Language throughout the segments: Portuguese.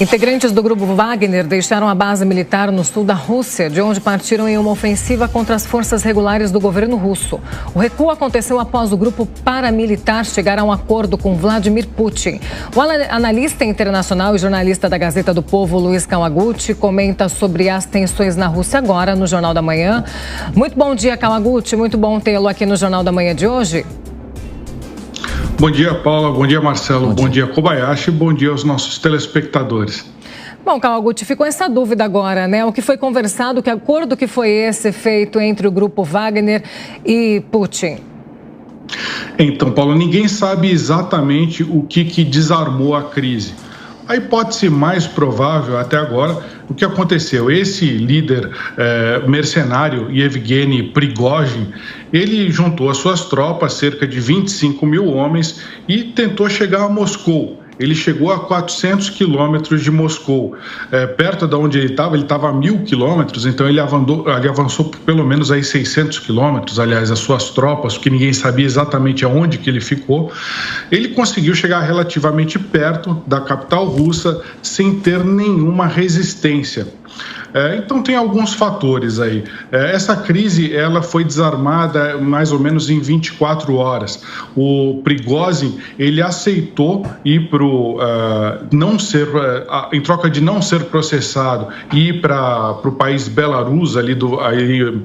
Integrantes do grupo Wagner deixaram a base militar no sul da Rússia, de onde partiram em uma ofensiva contra as forças regulares do governo russo. O recuo aconteceu após o grupo paramilitar chegar a um acordo com Vladimir Putin. O analista internacional e jornalista da Gazeta do Povo, Luiz Kawaguchi, comenta sobre as tensões na Rússia agora no Jornal da Manhã. Muito bom dia, Kawaguchi. Muito bom tê-lo aqui no Jornal da Manhã de hoje. Bom dia, Paula. Bom dia, Marcelo. Bom dia, Kobayashi. Bom dia aos nossos telespectadores. Bom, Kawaguchi, ficou essa dúvida agora, né? O que foi conversado, que acordo que foi esse feito entre o grupo Wagner e Putin? Então, Paula, ninguém sabe exatamente o que desarmou a crise. A hipótese mais provável até agora, o que aconteceu? Esse líder mercenário, Yevgeny Prigozhin, ele juntou as suas tropas, cerca de 25 mil homens, e tentou chegar a Moscou. Ele chegou a 400 quilômetros de Moscou. Perto de onde ele estava a 1.000 quilômetros, então ele avançou por pelo menos aí 600 quilômetros, aliás, as suas tropas, porque ninguém sabia exatamente aonde que ele ficou. Ele conseguiu chegar relativamente perto da capital russa sem ter nenhuma resistência. Então tem alguns fatores aí. Essa crise ela foi desarmada mais ou menos em 24 horas. O Prigozhin ele aceitou ir em troca de não ser processado, ir para o país Belarus ali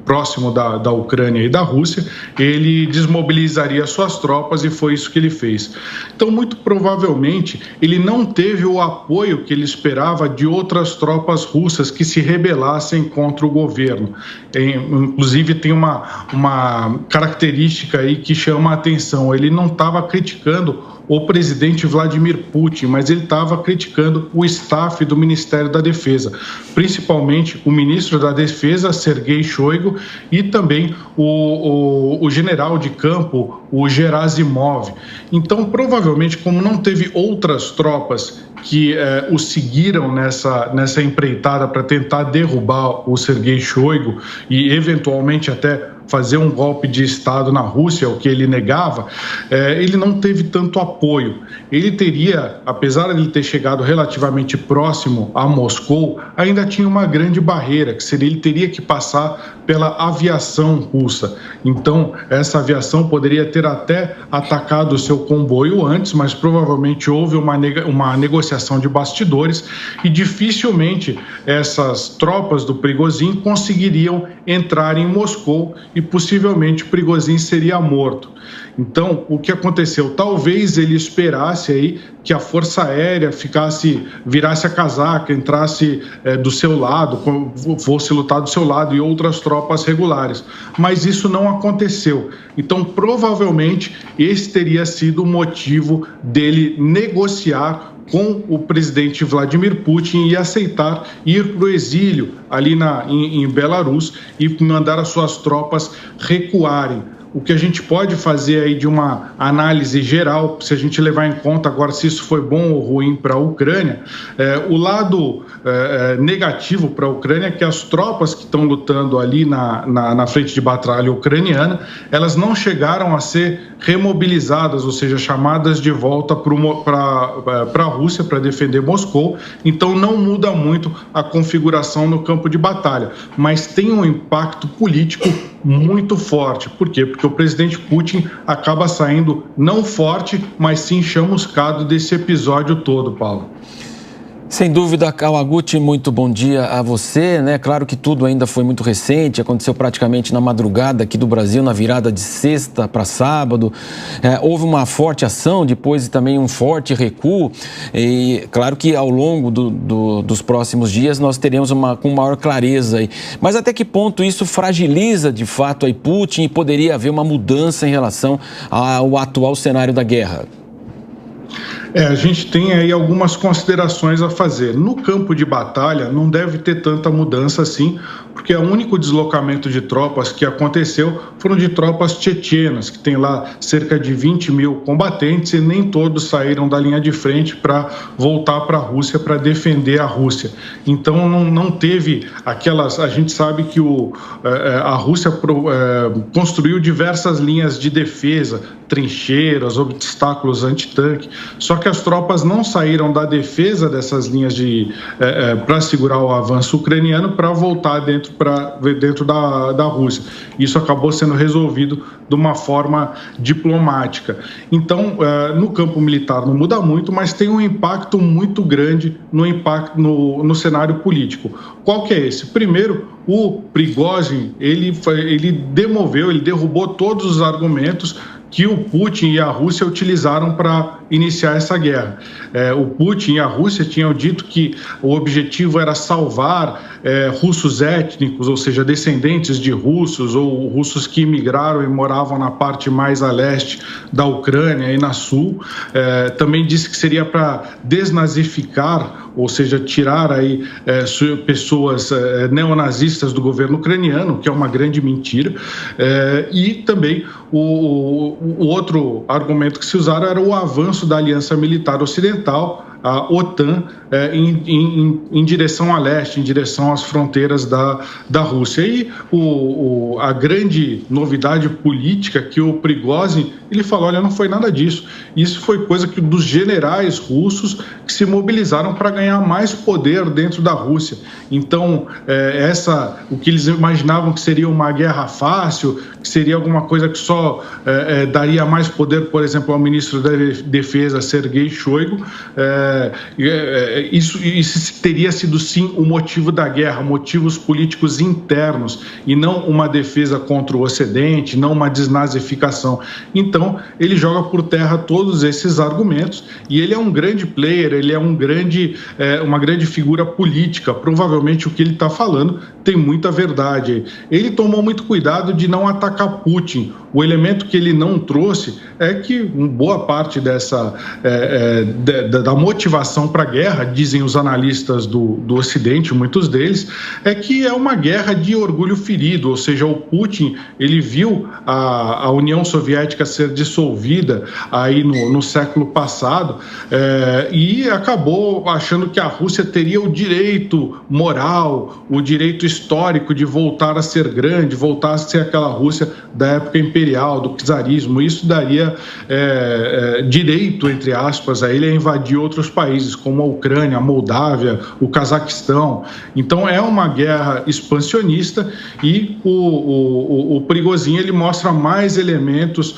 próximo da Ucrânia e da Rússia. Ele desmobilizaria suas tropas e foi isso que ele fez. Então muito provavelmente ele não teve o apoio que ele esperava de outras tropas russas que se rebelassem contra o governo. Inclusive tem uma característica aí que chama a atenção. Ele não estava criticando o presidente Vladimir Putin, mas ele estava criticando o staff do Ministério da Defesa, principalmente o ministro da Defesa, Sergei Shoigu, e também o general de campo, o Gerasimov. Então, provavelmente, como não teve outras tropas que o seguiram nessa empreitada para tentar derrubar o Sergei Shoigu e, eventualmente, até fazer um golpe de Estado na Rússia, o que ele negava, ele não teve tanto apoio. Ele teria, apesar de ele ter chegado relativamente próximo a Moscou, ainda tinha uma grande barreira, que seria ele teria que passar pela aviação russa. Então, essa aviação poderia ter até atacado o seu comboio antes, mas provavelmente houve uma negociação de bastidores e dificilmente essas tropas do Prigozhin conseguiriam entrar em Moscou e possivelmente Prigozhin seria morto. Então, o que aconteceu? Talvez ele esperasse aí que a Força Aérea virasse a casaca, entrasse do seu lado, fosse lutar do seu lado e outras tropas regulares. Mas isso não aconteceu. Então, provavelmente, esse teria sido o motivo dele negociar com o presidente Vladimir Putin e aceitar ir para o exílio ali em Belarus e mandar as suas tropas recuarem. O que a gente pode fazer aí de uma análise geral, se a gente levar em conta agora se isso foi bom ou ruim para a Ucrânia, o lado negativo para a Ucrânia é que as tropas que estão lutando ali na frente de batalha ucraniana, elas não chegaram a ser remobilizadas, ou seja, chamadas de volta para a Rússia para defender Moscou, então não muda muito a configuração no campo de batalha, mas tem um impacto político muito forte. Por quê? Porque o presidente Putin acaba saindo não forte, mas sim chamuscado desse episódio todo, Paulo. Sem dúvida, Kawaguchi, muito bom dia a você, né? Claro que tudo ainda foi muito recente, aconteceu praticamente na madrugada aqui do Brasil, na virada de sexta para sábado. Houve uma forte ação, depois também um forte recuo. E claro que ao longo dos próximos dias nós teremos com maior clareza aí. Mas até que ponto isso fragiliza de fato aí Putin e poderia haver uma mudança em relação ao atual cenário da guerra? A gente tem aí algumas considerações a fazer. No campo de batalha, não deve ter tanta mudança assim, porque o único deslocamento de tropas que aconteceu foram de tropas tchetchenas, que tem lá cerca de 20 mil combatentes e nem todos saíram da linha de frente para voltar para a Rússia, para defender a Rússia. Então, não teve aquelas... A gente sabe que a Rússia construiu diversas linhas de defesa, trincheiras, obstáculos antitanque, só que as tropas não saíram da defesa dessas linhas para segurar o avanço ucraniano para voltar dentro da Rússia. Isso acabou sendo resolvido de uma forma diplomática. Então, no campo militar não muda muito, mas tem um impacto muito grande no cenário político. Qual que é esse? Primeiro, o Prigozhin, ele derrubou todos os argumentos que o Putin e a Rússia utilizaram para iniciar essa guerra. O Putin e a Rússia tinham dito que o objetivo era salvar russos étnicos, ou seja, descendentes de russos ou russos que imigraram e moravam na parte mais a leste da Ucrânia e na sul. Também disse que seria para desnazificar, ou seja, tirar aí pessoas neonazistas do governo ucraniano, que é uma grande mentira. E também o outro argumento que se usaram era o avanço da Aliança Militar Ocidental, a OTAN, em direção a leste, em direção às fronteiras da Rússia. E a grande novidade política que o Prigozhin, ele falou, olha, não foi nada disso. Isso foi coisa dos generais russos que se mobilizaram para ganhar mais poder dentro da Rússia. Então, o que eles imaginavam que seria uma guerra fácil, que seria alguma coisa que só daria mais poder, por exemplo, ao ministro da Defesa, Sergei Shoigu, isso teria sido sim o motivo da guerra, motivos políticos internos e não uma defesa contra o Ocidente, não uma desnazificação. Então, ele joga por terra todos esses argumentos e ele é um grande player, ele é uma grande figura política. Provavelmente o que ele está falando tem muita verdade. Ele tomou muito cuidado de não atacar Putin. O elemento que ele não trouxe é que boa parte da motivação para a guerra, dizem os analistas do Ocidente, muitos deles, é que é uma guerra de orgulho ferido, ou seja, o Putin, ele viu a União Soviética ser dissolvida aí no século passado e acabou achando que a Rússia teria o direito moral, o direito histórico de voltar a ser grande, voltar a ser aquela Rússia da época imperial, do czarismo. Isso daria direito, entre aspas, a ele a invadir outros países, como a Ucrânia, a Moldávia, o Cazaquistão. Então, é uma guerra expansionista e o Prigozhin, ele mostra mais elementos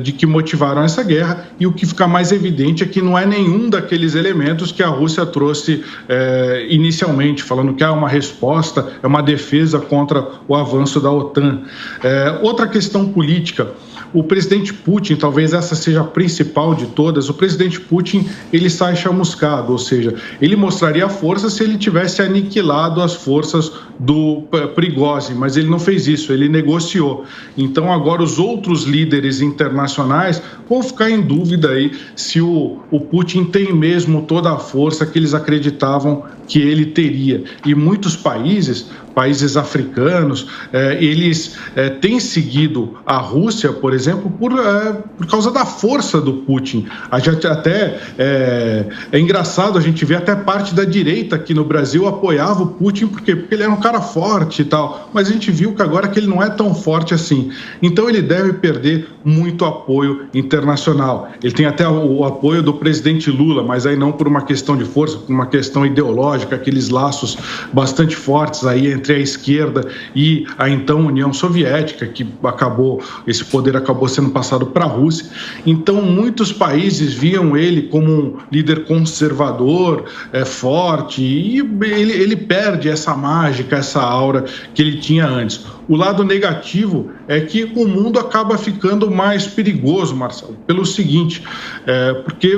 de que motivaram essa guerra, e o que fica mais evidente é que não é nenhum daqueles elementos que a Rússia trouxe inicialmente, falando que é uma resposta, é uma defesa contra o avanço da OTAN. Outra questão política, o presidente Putin, talvez essa seja a principal de todas, o presidente Putin, ele sai chamuscado, ou seja, ele mostraria força se ele tivesse aniquilado as forças do Prigozhin, mas ele não fez isso, ele negociou. Então agora os outros líderes internacionais vão ficar em dúvida aí se o Putin tem mesmo toda a força que eles acreditavam que ele teria. E muitos países africanos, eles têm seguido a Rússia, por exemplo, por causa da força do Putin. É engraçado, a gente vê até parte da direita aqui no Brasil apoiava o Putin, porque ele era um cara forte e tal, mas a gente viu que agora que ele não é tão forte assim. Então ele deve perder muito apoio internacional. Ele tem até o apoio do presidente Lula, mas aí não por uma questão de força, por uma questão ideológica, aqueles laços bastante fortes aí entre a esquerda e a então União Soviética, que esse poder acabou sendo passado para a Rússia. Então muitos países viam ele como um líder conservador, forte, e ele perde essa mágica, essa aura que ele tinha antes. O lado negativo é que o mundo acaba ficando mais perigoso, Marcelo, pelo seguinte, porque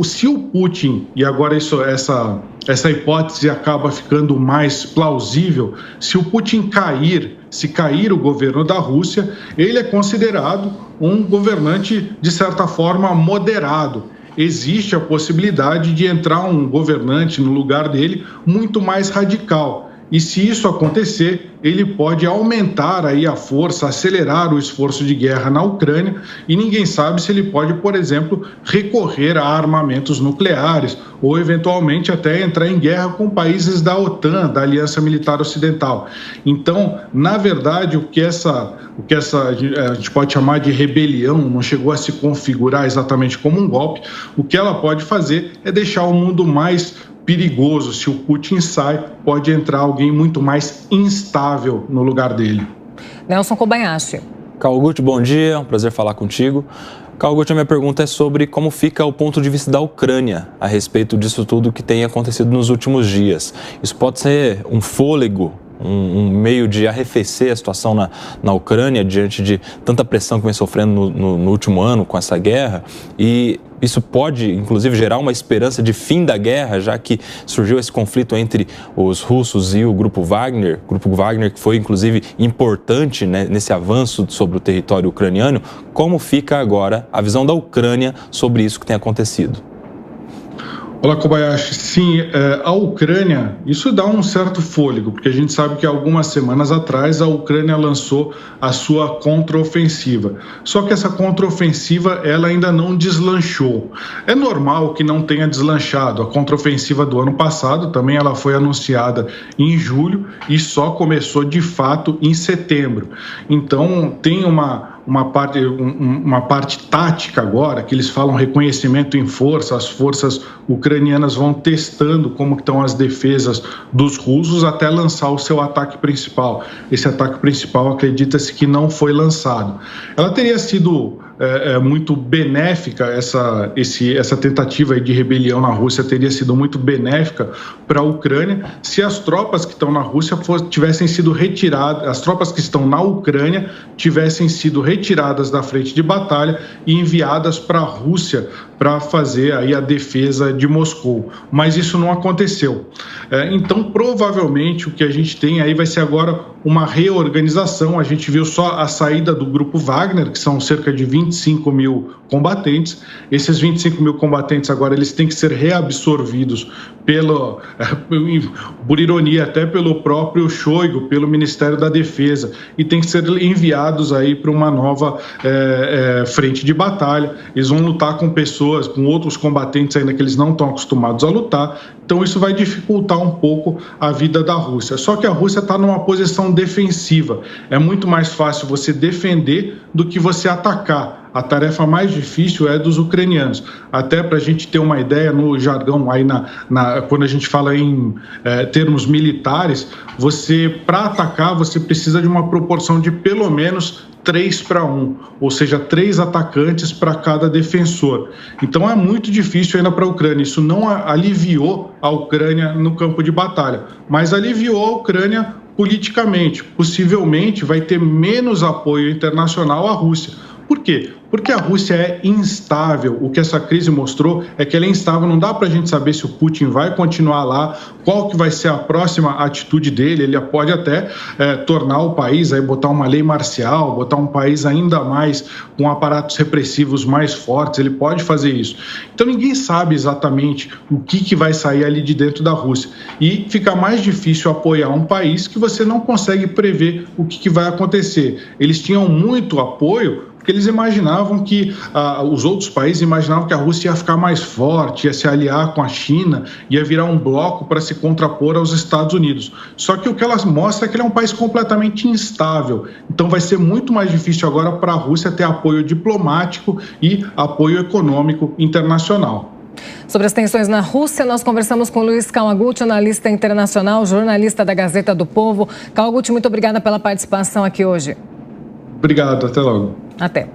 se o Putin, e agora essa hipótese acaba ficando mais plausível, se o Putin se cair o governo da Rússia, ele é considerado um governante, de certa forma, moderado. Existe a possibilidade de entrar um governante no lugar dele muito mais radical. e se isso acontecer, ele pode aumentar aí a força, acelerar o esforço de guerra na Ucrânia, e ninguém sabe se ele pode, por exemplo, recorrer a armamentos nucleares ou eventualmente até entrar em guerra com países da OTAN, da Aliança Militar Ocidental. Então, na verdade, o que a gente pode chamar de rebelião não chegou a se configurar exatamente como um golpe, o que ela pode fazer é deixar o mundo mais perigoso. Se o Putin sai, pode entrar alguém muito mais instável no lugar dele. Nelson Kobayashi. Kawaguchi, bom dia, é um prazer falar contigo. Kawaguchi, a minha pergunta é sobre como fica o ponto de vista da Ucrânia a respeito disso tudo que tem acontecido nos últimos dias. Isso pode ser um fôlego, um meio de arrefecer a situação na Ucrânia diante de tanta pressão que vem sofrendo no último ano com essa guerra, e isso pode, inclusive, gerar uma esperança de fim da guerra, já que surgiu esse conflito entre os russos e o Grupo Wagner que foi, inclusive, importante, né, nesse avanço sobre o território ucraniano. Como fica agora a visão da Ucrânia sobre isso que tem acontecido? Olá, Kobayashi. Sim, a Ucrânia, isso dá um certo fôlego, porque a gente sabe que algumas semanas atrás a Ucrânia lançou a sua contraofensiva. Só que essa contraofensiva ela ainda não deslanchou. É normal que não tenha deslanchado. A contraofensiva do ano passado também ela foi anunciada em julho e só começou de fato em setembro. Então tem uma parte tática agora, que eles falam reconhecimento em força, as forças ucranianas vão testando como estão as defesas dos russos até lançar o seu ataque principal. Esse ataque principal acredita-se que não foi lançado. Ela teria sido muito benéfica, essa tentativa de rebelião na Rússia teria sido muito benéfica para a Ucrânia se as tropas que estão na Rússia tivessem sido retiradas, as tropas que estão na Ucrânia tivessem sido retiradas da frente de batalha e enviadas para a Rússia para fazer aí a defesa de Moscou. Mas isso não aconteceu. Então, provavelmente, o que a gente tem aí vai ser agora uma reorganização. A gente viu só a saída do Grupo Wagner, que são cerca de 25 mil combatentes. Esses 25 mil combatentes agora eles têm que ser reabsorvidos por ironia, até pelo próprio Shoigu, pelo Ministério da Defesa, e têm que ser enviados aí para uma nova frente de batalha. Eles vão lutar com pessoas, com outros combatentes ainda que eles não estão acostumados a lutar. Então isso vai dificultar um pouco a vida da Rússia. Só que a Rússia está numa posição defensiva. É muito mais fácil você defender do que você atacar. A tarefa mais difícil é dos ucranianos. Até para a gente ter uma ideia no jargão, aí quando a gente fala em termos militares, para atacar, você precisa de uma proporção de pelo menos 3-1, ou seja, 3 atacantes para cada defensor. Então é muito difícil ainda para a Ucrânia. Isso não aliviou a Ucrânia no campo de batalha, mas aliviou a Ucrânia politicamente. Possivelmente vai ter menos apoio internacional à Rússia. Por quê? Porque a Rússia é instável. O que essa crise mostrou é que ela é instável. Não dá para a gente saber se o Putin vai continuar lá, qual que vai ser a próxima atitude dele. Ele pode até tornar o país, aí botar uma lei marcial, botar um país ainda mais com aparatos repressivos mais fortes. Ele pode fazer isso. Então ninguém sabe exatamente o que vai sair ali de dentro da Rússia. E fica mais difícil apoiar um país que você não consegue prever o que vai acontecer. Eles tinham muito apoio porque eles imaginavam que os outros países imaginavam que a Rússia ia ficar mais forte, ia se aliar com a China, ia virar um bloco para se contrapor aos Estados Unidos. Só que o que ela mostra é que ele é um país completamente instável. Então vai ser muito mais difícil agora para a Rússia ter apoio diplomático e apoio econômico internacional. Sobre as tensões na Rússia, nós conversamos com Luiz Kawaguchi, analista internacional, jornalista da Gazeta do Povo. Kawaguchi, muito obrigada pela participação aqui hoje. Obrigado, até logo. Até.